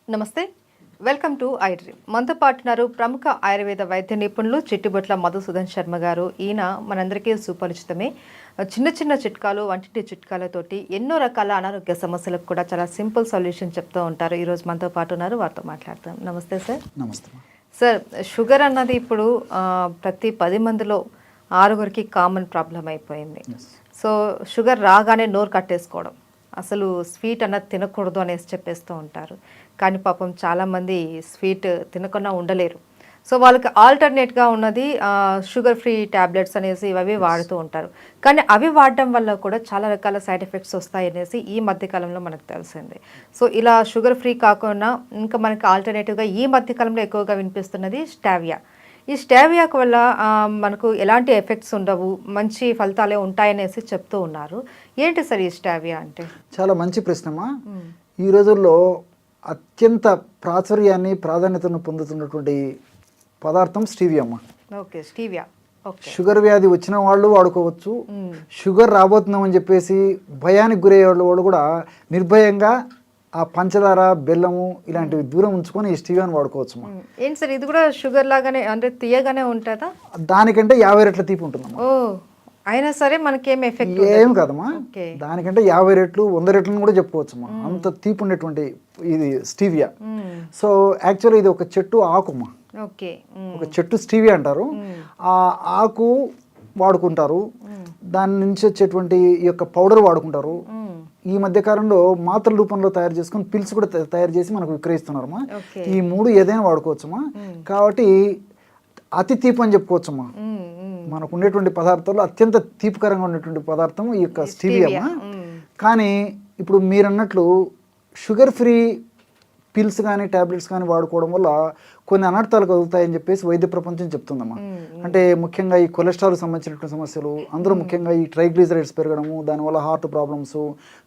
నమస్తే, welcome to I dream. మనతో పాటున్నారు ప్రముఖ ఆయుర్వేద వైద్య నిపుణులు చిట్టిబొట్ల మధుసూదన్ శర్మ గారు. ఈయన మనందరికీ సుపరిచితమే. చిన్న చిన్న చిట్కాలు, వంటింటి చిట్కాలతోటి ఎన్నో రకాల అనారోగ్య సమస్యలకు కూడా చాలా సింపుల్ సొల్యూషన్ చెప్తూ ఉంటారు. ఈరోజు మనతో పాటు ఉన్నారు, వారితో మాట్లాడతాం. నమస్తే సార్. నమస్తే సార్, షుగర్ అన్నది ఇప్పుడు ప్రతి 10 మందిలో 6గురికి కామన్ ప్రాబ్లం అయిపోయింది. సో షుగర్ రాగానే నోరు కట్టేసుకోవడం, అసలు స్వీట్ అన్నది తినకూడదు అనేసి చెప్పేస్తూ ఉంటారు. కానీ పాపం చాలామంది స్వీట్ తినకుండా ఉండలేరు. సో వాళ్ళకి ఆల్టర్నేట్గా ఉన్నది షుగర్ ఫ్రీ ట్యాబ్లెట్స్ అనేసి అవి వాడుతూ ఉంటారు. కానీ అవి వాడడం వల్ల కూడా చాలా రకాల సైడ్ ఎఫెక్ట్స్ వస్తాయి అనేసి ఈ మధ్యకాలంలో మనకు తెలిసింది. సో ఇలా షుగర్ ఫ్రీ కాకుండా ఇంకా మనకి ఆల్టర్నేటివ్గా ఈ మధ్యకాలంలో ఎక్కువగా వినిపిస్తున్నది స్టావియా. ఈ స్టావియాకు వల్ల మనకు ఎలాంటి ఎఫెక్ట్స్ ఉండవు, మంచి ఫలితాలే ఉంటాయనేసి చెప్తూ ఉన్నారు. ఏంటి సార్ ఈ స్టావియా అంటే? చాలా మంచి ప్రశ్నమా. ఈ రోజుల్లో అత్యంత ప్రాచుర్యాన్ని, ప్రాధాన్యతను పొందుతున్నటువంటి పదార్థం స్టీవియా అమ్మా. Okay, stevia. షుగర్ వ్యాధి వచ్చిన వాళ్ళు వాడుకోవచ్చు. షుగర్ రాబోతుందామని చెప్పేసి భయానికి గురయ్యే వాళ్ళు కూడా నిర్భయంగా ఆ పంచదార, బెల్లము ఇలాంటివి దూరం ఉంచుకొని ఈ స్టీవియాని వాడుకోవచ్చు. ఏంటి సార్, ఇది కూడా షుగర్ లాగానే అంటే తీయగానే ఉంటుందా? దానికంటే 50 రెట్ల తీపి ఉంటుందమ్మా. ఓ, అయినా సరే మనకేం ఎఫెక్ట్ ఏం కాదమ్మా. దానికంటే 50 రెట్లు 100 రెట్లను కూడా చెప్పుకోవచ్చమ్మా. అంత తీపి ఉండేటువంటి ఇది స్టీవియా. సో యాక్చువల్లీ ఇది ఒక చెట్టు ఆకుమ్మా. ఓకే, ఒక చెట్టు స్టీవియా అంటారు. ఆ ఆకు వాడుకుంటారు, దాని నుంచి వచ్చేటువంటి ఈ యొక్క పౌడర్ వాడుకుంటారు. ఈ మధ్య కాలంలో మాత్రల రూపంలో తయారు చేసుకుని పిల్స్ కూడా తయారు చేసి మనకు విక్రయిస్తున్నారమ్మా. ఈ 3 ఏదైనా వాడుకోవచ్చమ్మా. కాబట్టి అతి తీపి అని చెప్పుకోవచ్చమ్మా. మనకు ఉండేటువంటి పదార్థాల్లో అత్యంత తీపికరంగా ఉండేటువంటి పదార్థం ఈ యొక్క స్టీవియా. కానీ ఇప్పుడు మీరు అన్నట్లు షుగర్ ఫ్రీ పిల్స్ కానీ ట్యాబ్లెట్స్ కానీ వాడుకోవడం వల్ల కొన్ని అనర్థాలు కలుగుతాయని చెప్పేసి వైద్య ప్రపంచం చెప్తుందమ్మా. అంటే ముఖ్యంగా ఈ కొలెస్ట్రాల్ సంబంధించినటువంటి సమస్యలు, అందులో ముఖ్యంగా ఈ ట్రైగ్లిజరైడ్స్ పెరగడము, దానివల్ల హార్ట్ ప్రాబ్లమ్స్,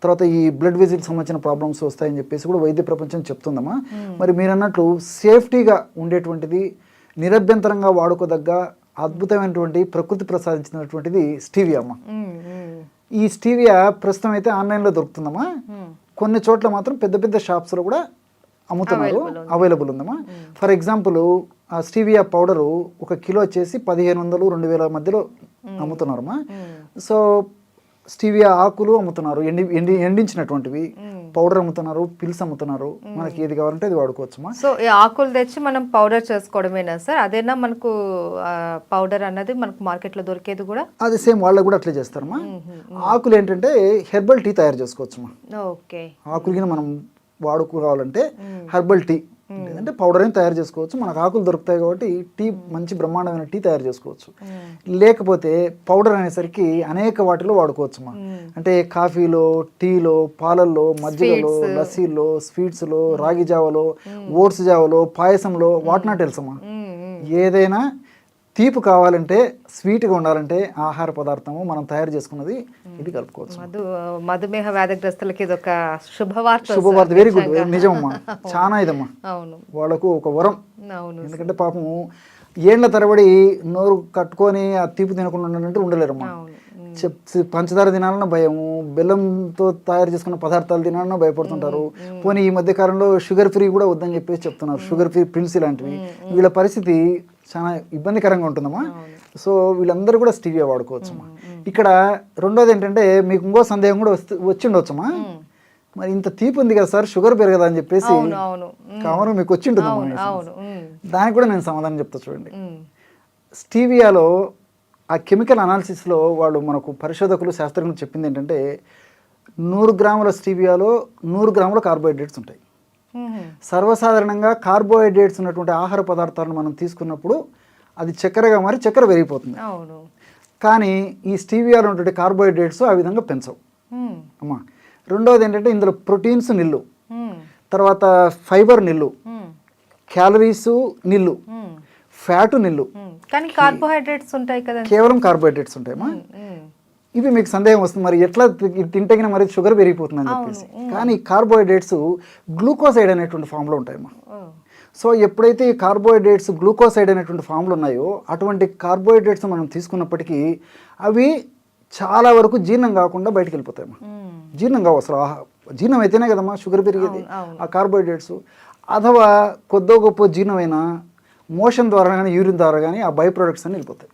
తర్వాత ఈ బ్లడ్ వెజిల్ సంబంధించిన ప్రాబ్లమ్స్ వస్తాయని చెప్పేసి కూడా వైద్య ప్రపంచం చెప్తుందమ్మా. మరి మీరు అన్నట్లు సేఫ్టీగా ఉండేటువంటిది, నిరభ్యంతరంగా వాడుకోదగ్గ అద్భుతమైనటువంటి ప్రకృతి ప్రసాదించినటువంటిది స్టీవియా అమ్మా. ఈ స్టీవియా ప్రస్తుతం అయితే ఆన్లైన్లో దొరుకుతుందమ్మా. కొన్ని చోట్ల మాత్రం పెద్ద పెద్ద షాప్స్లో కూడా అమ్ముతున్నారు, అవైలబుల్ ఉందమ్మా. ఫర్ ఎగ్జాంపుల్ ఆ స్టీవియా పౌడరు 1 కిలో వచ్చేసి 1500-2000 మధ్యలో అమ్ముతున్నారమ్మా. సో స్టీవియా ఆకులు అమ్ముతున్నారు, ఎండించినటువంటివి పౌడర్ అమ్ముతున్నారు, పిల్స్ అమ్ముతున్నారు. మనకి ఏది కావాలంటే అది వాడుకోవచ్చమ్మా. సో ఈ ఆకులు తెచ్చి మనం పౌడర్ చేసుకోవడమేనా సార్? అదేనా మనకు పౌడర్ అన్నది మనకు మార్కెట్లో దొరికేది కూడా? అది సేమ్ వాళ్ళకు కూడా అట్లే చేస్తారమ్మా. ఆకులు ఏంటంటే హెర్బల్ టీ తయారు చేసుకోవచ్చమ్మా. ఓకే, ఆకులు కింద మనం వాడుకోవాలంటే హెర్బల్ టీ లేదంటే పౌడర్ అయినా తయారు చేసుకోవచ్చు. మనకు ఆకులు దొరుకుతాయి కాబట్టి టీ, మంచి బ్రహ్మాండమైన టీ తయారు చేసుకోవచ్చు. లేకపోతే పౌడర్ అనేసరికి అనేక వాటిలో వాడుకోవచ్చుమా. అంటే కాఫీలో, టీలో, పాలల్లో, మజ్జిగలో, లస్సీలో, స్వీట్స్లో, రాగి జావలో, ఓట్స్ జావలో, పాయసంలో, వాట్ నాట్ ఎల్స్ అమ్మా. ఏదైనా తీపి కావాలంటే, స్వీట్గా ఉండాలంటే ఆహార పదార్థము మనం తయారు చేసుకున్నది ఇది కలుపుకోవచ్చు. మధుమేహ వ్యాధిగ్రస్తులకి ఇది ఒక శుభవార్త. వెరీ గుడ్, నిజమమ్మా. చాలా ఇదమ్మా, వాళ్ళకు ఒక వరం. ఎందుకంటే పాపము ఏళ్ల తరబడి నోరు కట్టుకొని ఆ తీపి తినకుండా ఉండాలంటే ఉండలేరమ్మా. పంచదార తినాలన్న భయము, బెల్లంతో తయారు చేసుకున్న పదార్థాలు తినాలన్నా భయపడుతుంటారు. పోనీ ఈ మధ్య కాలంలో షుగర్ ఫ్రీ కూడా వద్దని చెప్పేసి చెప్తున్నారు, షుగర్ ఫ్రీ పిల్స్ ఇలాంటివి. వీళ్ళ పరిస్థితి చాలా ఇబ్బందికరంగా ఉంటుందమ్మా. సో వీళ్ళందరూ కూడా స్టీవియా వాడుకోవచ్చమ్మా. ఇక్కడ రెండోది ఏంటంటే, మీకు ఇంకో సందేహం కూడా వచ్చి ఉండవచ్చమ్మా. మరి ఇంత తీపి ఉంది కదా సార్, షుగర్ పెరగదా అని చెప్పేసి కామన్ మీకు వచ్చి ఉంటుందమ్మా. దానికి కూడా నేను సమాధానం చెప్తా చూడండి. స్టీవియాలో ఆ కెమికల్ అనాలిసిస్లో వాళ్ళు మనకు పరిశోధకులు, శాస్త్రజ్ఞులు చెప్పింది ఏంటంటే, 100 గ్రాముల స్టీవియాలో 100 గ్రాముల కార్బోహైడ్రేట్స్ ఉంటాయి. సర్వసాధారణంగా కార్బోహైడ్రేట్స్ ఉన్నటువంటి ఆహార పదార్థాలను మనం తీసుకున్నప్పుడు అది చక్కెరగా మారి చక్కెర పెరిగిపోతుంది. కానీ ఈ స్టీవియాలో ఉన్నటువంటి కార్బోహైడ్రేట్స్ ఆ విధంగా పెంచవు అమ్మా. రెండవది ఏంటంటే, ఇందులో ప్రోటీన్స్ నిల్లు, తర్వాత ఫైబర్ నిల్లు, క్యాలరీస్ నిల్లు, ఫ్యాటు నిల్లు, కానీ కార్బోహైడ్రేట్స్ ఉంటాయి కదా, కేవలం కార్బోహైడ్రేట్స్ ఉంటాయమ్మా. ఇవి మీకు సందేహం వస్తుంది, మరి ఎట్లా తింటే మరి షుగర్ పెరిగిపోతుంది అని చెప్పేసి. కానీ కార్బోహైడ్రేట్స్ గ్లూకోసైడ్ అనేటువంటి ఫామ్లో ఉంటాయమ్మా. సో ఎప్పుడైతే ఈ కార్బోహైడ్రేట్స్ గ్లూకోసైడ్ అనేటువంటి ఫామ్లు ఉన్నాయో, అటువంటి కార్బోహైడ్రేట్స్ మనం తీసుకున్నప్పటికీ అవి చాలా వరకు జీర్ణం కాకుండా బయటికి వెళ్ళిపోతాయమ్మా. జీర్ణం కావు అసలు, జీర్ణం అయితేనే కదమ్మా షుగర్ పెరిగేది, ఆ కార్బోహైడ్రేట్స్. అథవా కొద్దో గొప్ప జీర్ణమైన మోషన్ ద్వారా కానీ యూరిన్ ద్వారా కానీ ఆ బై ప్రొడక్ట్స్ అన్ని వెళ్ళిపోతాయి.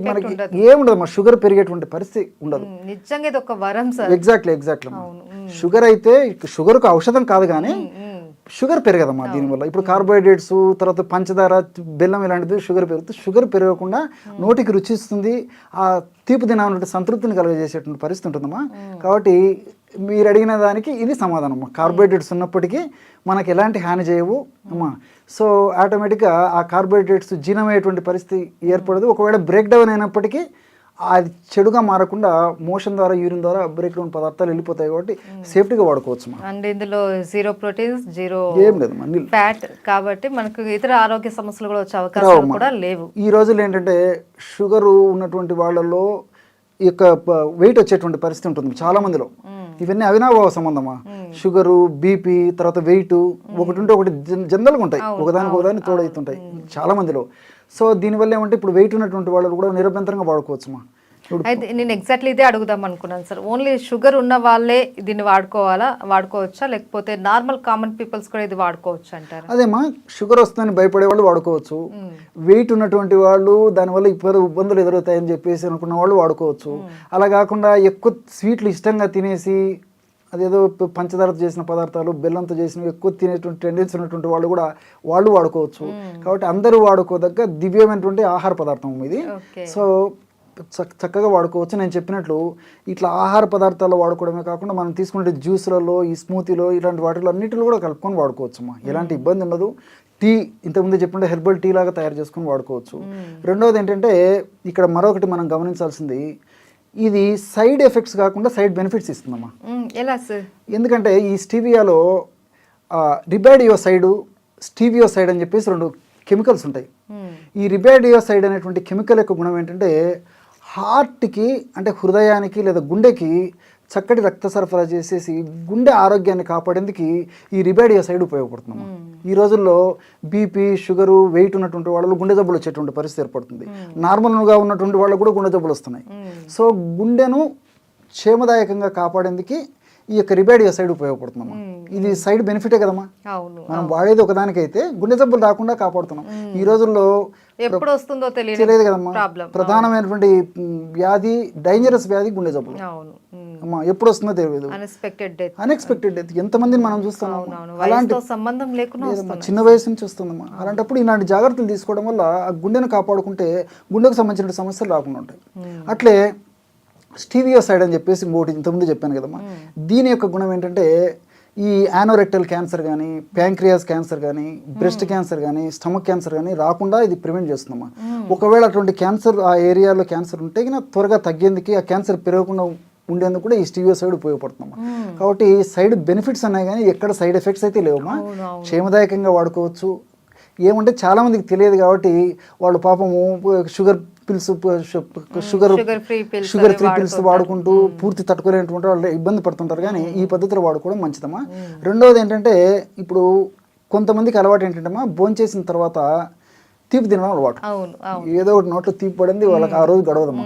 మనకి ఏముండదమ్మా, షుగర్ పెరిగేటువంటి పరిస్థితి ఉండదు. నిజంగా ఇది ఒక వరం సార్. ఎగ్జాక్ట్లీ. షుగర్ అయితే షుగర్కు ఔషధం కాదు కానీ షుగర్ పెరగదమ్మా దీనివల్ల. ఇప్పుడు కార్బోహైడ్రేట్స్, తర్వాత పంచదార, బెల్లం ఇలాంటిది షుగర్ పెరుగుతుంది. షుగర్ పెరగకుండా నోటికి రుచిస్తుంది, ఆ తీపి తినాలంటే సంతృప్తిని కలుగజేసేటువంటి పరిస్థితి ఉంటుందమ్మా. కాబట్టి మీరు అడిగిన దానికి ఇది సమాధానం అమ్మా. కార్బోహైడ్రేట్స్ ఉన్నప్పటికీ మనకి ఎలాంటి హాని చేయవు అమ్మా. సో ఆటోమేటిక్గా ఆ కార్బోహైడ్రేట్స్ జీర్ణమయ్యేటువంటి పరిస్థితి ఏర్పడదు. ఒకవేళ బ్రేక్ డౌన్ అయినప్పటికీ అది చెడుగా మారకుండా మోషన్ ద్వారా, యూరిన్ ద్వారా బ్రేక్ డౌన్ పదార్థాలు వెళ్ళిపోతాయి. కాబట్టి సేఫ్టీగా వాడుకోవచ్చు. అండ్ ఇందులో 0 ప్రోటీన్స్, 0 ఏం లేదు ఫ్యాట్, కాబట్టి మనకు ఇతర ఆరోగ్య సమస్యలు కూడా వచ్చే అవకాశాలు కూడా లేవు. ఈ రోజుల్లో ఏంటంటే షుగర్ ఉన్నటువంటి వాళ్ళలో ఈ యొక్క వెయిట్ వచ్చేటువంటి పరిస్థితి ఉంటుంది చాలా మందిలో. ఇవన్నీ అవినాభావ సంబంధమా, షుగరు, బీపీ, తర్వాత వెయిట్ ఒకటి ఉంటే ఒకటి జనరల్గా ఉంటాయి, ఒకదానికి తోడవుతుంటాయి చాలా మందిలో. సో దీనివల్ల ఏమంటే ఇప్పుడు వెయిట్ ఉన్నటువంటి వాళ్ళు కూడా నిరభ్యంతరంగా వాడుకోవచ్చుమా. అయితే నేను ఎగ్జాక్ట్లీ ఇదే అడుగుదాం అనుకున్నాను సార్. ఓన్లీ షుగర్ ఉన్న వాళ్ళే దీన్ని వాడుకోవచ్చా, లేకపోతే నార్మల్ కామన్ పీపుల్స్ కూడా ఇది వాడుకోవచ్చు అంటారు? అదేమా, షుగర్ వస్తుందని భయపడే వాళ్ళు వాడుకోవచ్చు, వెయిట్ ఉన్నటువంటి వాళ్ళు దానివల్ల ఇబ్బందులు ఎదురవుతాయని చెప్పేసి అనుకున్న వాళ్ళు వాడుకోవచ్చు. అలా కాకుండా ఎక్కువ స్వీట్లు ఇష్టంగా తినేసి అదేదో పంచదారతో చేసిన పదార్థాలు, బెల్లంతో చేసినవి ఎక్కువ తినేటువంటి టెండెన్సీ ఉన్నటువంటి వాళ్ళు వాడుకోవచ్చు. కాబట్టి అందరూ వాడుకోదగ్గ దివ్యమైనటువంటి ఆహార పదార్థం ఇది. సో చక్కగా వాడుకోవచ్చు. నేను చెప్పినట్లు ఇట్లా ఆహార పదార్థాల్లో వాడుకోవడమే కాకుండా మనం తీసుకుంటే జ్యూస్లలో, ఈ స్మూతీలో, ఇలాంటి వాటిలో అన్నిటిలో కూడా కలుపుకొని వాడుకోవచ్చు అమ్మా. ఎలాంటి ఇబ్బంది ఉండదు. టీ ఇంతకుముందు చెప్పినట్టు హెర్బల్ టీ లాగా తయారు చేసుకొని వాడుకోవచ్చు. రెండవది ఏంటంటే ఇక్కడ మరొకటి మనం గమనించాల్సింది, ఇది సైడ్ ఎఫెక్ట్స్ కాకుండా సైడ్ బెనిఫిట్స్ ఇస్తుందమ్మా. ఎలా సార్? ఎందుకంటే ఈ స్టీవియాలో రిబాడియోసైడ్, స్టీవియోసైడ్ అని చెప్పేసి 2 కెమికల్స్ ఉంటాయి. ఈ రిబాడియోసైడ్ అనేటువంటి కెమికల్ యొక్క గుణం ఏంటంటే హార్ట్కి, అంటే హృదయానికి లేదా గుండెకి చక్కటి రక్త సరఫరా చేసేసి గుండె ఆరోగ్యాన్ని కాపాడేందుకు ఈ రిబాడియోసైడ్ ఉపయోగపడుతుంది. ఈ రోజుల్లో బీపీ, షుగరు, వెయిట్ ఉన్నటువంటి వాళ్ళు గుండె జబ్బులు వచ్చేటువంటి పరిస్థితి ఏర్పడుతుంది. నార్మల్గా ఉన్నటువంటి వాళ్ళకు కూడా గుండె జబ్బులు వస్తున్నాయి. సో గుండెను క్షేమదాయకంగా కాపాడేందుకు ఈ యొక్క రిబాడియోసైడ్ ఉపయోగపడుతున్నాం. ఇది సైడ్ బెనిఫిటే కదమ్మా. మనం వాడేది ఒకదానికైతే గుండె జబ్బులు రాకుండా కాపాడుతున్నాం. ఈ రోజుల్లో ఎప్పుడు వస్తుందో తెలియదు కదమ్మా. ప్రధానమైనటువంటి వ్యాధి, డేంజరస్ వ్యాధి గుండె జబ్బులు అమ్మా. ఎప్పుడు వస్తుందో తెలియదు. అన్ఎక్స్పెక్టెడ్ డెత్ ఎంతమందిని మనం చూస్తున్నాం. అలాంటి సంబంధం లేకుండా చిన్న వయసు నుంచి వస్తుందమ్మా. అలాంటప్పుడు ఇలాంటి జాగ్రత్తలు తీసుకోవడం వల్ల ఆ గుండెను కాపాడుకుంటే గుండెకు సంబంధించిన సమస్యలు రాకుండా ఉంటాయి. అట్లే స్టీవియోసైడ్ అని చెప్పేసి ఇంకోటి ఇంతకుముందు చెప్పాను కదమ్మా. దీని యొక్క గుణం ఏంటంటే ఈ యానోరెక్టల్ క్యాన్సర్ కానీ, ప్యాంక్రియాస్ క్యాన్సర్ కానీ, బ్రెస్ట్ క్యాన్సర్ కానీ, స్టమక్ క్యాన్సర్ కానీ రాకుండా ఇది ప్రివెంట్ చేస్తుందమ్మా. ఒకవేళ అటువంటి క్యాన్సర్ ఆ ఏరియాలో క్యాన్సర్ ఉంటే త్వరగా తగ్గేందుకు, ఆ క్యాన్సర్ పెరగకుండా ఉండేందుకు కూడా ఈ స్టీవియోసైడ్ ఉపయోగపడుతుందమ్మా. కాబట్టి సైడ్ బెనిఫిట్స్ ఉన్నాయి కానీ ఎక్కడ సైడ్ ఎఫెక్ట్స్ అయితే లేవమ్మా. క్షేమదాయకంగా వాడుకోవచ్చు. ఏమంటే చాలామందికి తెలియదు కాబట్టి వాళ్ళు పాపము sugar pills, sugar free pills వాడుకుంటూ పూర్తి తట్టుకోలేనటువంటి వాళ్ళు ఇబ్బంది పడుతుంటారు. కానీ ఈ పద్ధతిలో వాడుకోవడం మంచిదమ్మా. రెండవది ఏంటంటే ఇప్పుడు కొంతమందికి అలవాటు ఏంటంటే భోంచేసిన తర్వాత తీపి తినడం అలవాటు. ఏదో ఒకటి నోట్లో తీపి పడింది వాళ్ళకి ఆ రోజు గడవదమ్మా.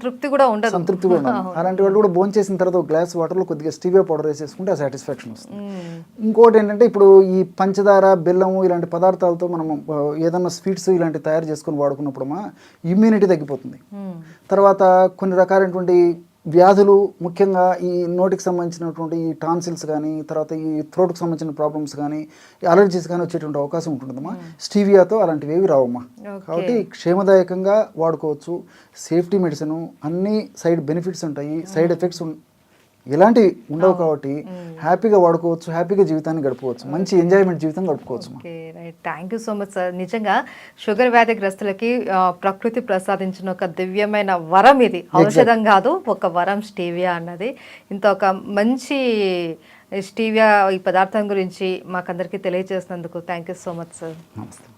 తృప్తి కూడా ఉండదు, సంతృప్తి కూడా ఉండదు. అలాంటి వాళ్ళు కూడా భోజనం చేసిన తర్వాత ఒక గ్లాస్ వాటర్లో కొద్దిగా స్టీవియా పౌడర్ వేసేసుకుంటే ఆ సాటిస్ఫాక్షన్ వస్తుంది. ఇంకోటి ఏంటంటే ఇప్పుడు ఈ పంచదార, బెల్లము ఇలాంటి పదార్థాలతో మనం ఏదన్నా స్వీట్స్ ఇలాంటి తయారు చేసుకొని వాడుకున్నప్పుడు ఇమ్యూనిటీ తగ్గిపోతుంది. తర్వాత కొన్ని రకాలైనటువంటి వ్యాధులు, ముఖ్యంగా ఈ నోటికి సంబంధించినటువంటి ఈ టాన్సిల్స్ కానీ, తర్వాత ఈ థ్రోట్కి సంబంధించిన ప్రాబ్లమ్స్ కానీ, అలర్జీస్ కానీ వచ్చేటువంటి అవకాశం ఉంటుందమ్మా. స్టీవియాతో అలాంటివి ఏవి రావమ్మా. కాబట్టి క్షేమదాయకంగా వాడుకోవచ్చు. సేఫ్టీ మెడిసిన్, అన్ని సైడ్ బెనిఫిట్స్ ఉంటాయి, సైడ్ ఎఫెక్ట్స్ ఎలాంటివి ఉండవు. కాబట్టి హ్యాపీగా వాడుకోవచ్చు, హ్యాపీగా జీవితాన్ని గడపవచ్చు, మంచి ఎంజాయ్మెంట్ జీవితం గడుపుకోవచ్చు. Thank you so much sir. నిజంగా షుగర్ వ్యాధిగ్రస్తులకి ప్రకృతి ప్రసాదించిన ఒక దివ్యమైన వరం ఇది. ఔషధం కాదు, ఒక వరం స్టీవియా అన్నది. ఇంత ఒక మంచి స్టీవియా ఈ పదార్థం గురించి మాకందరికీ తెలియజేసినందుకు thank you so much sir. నమస్తే.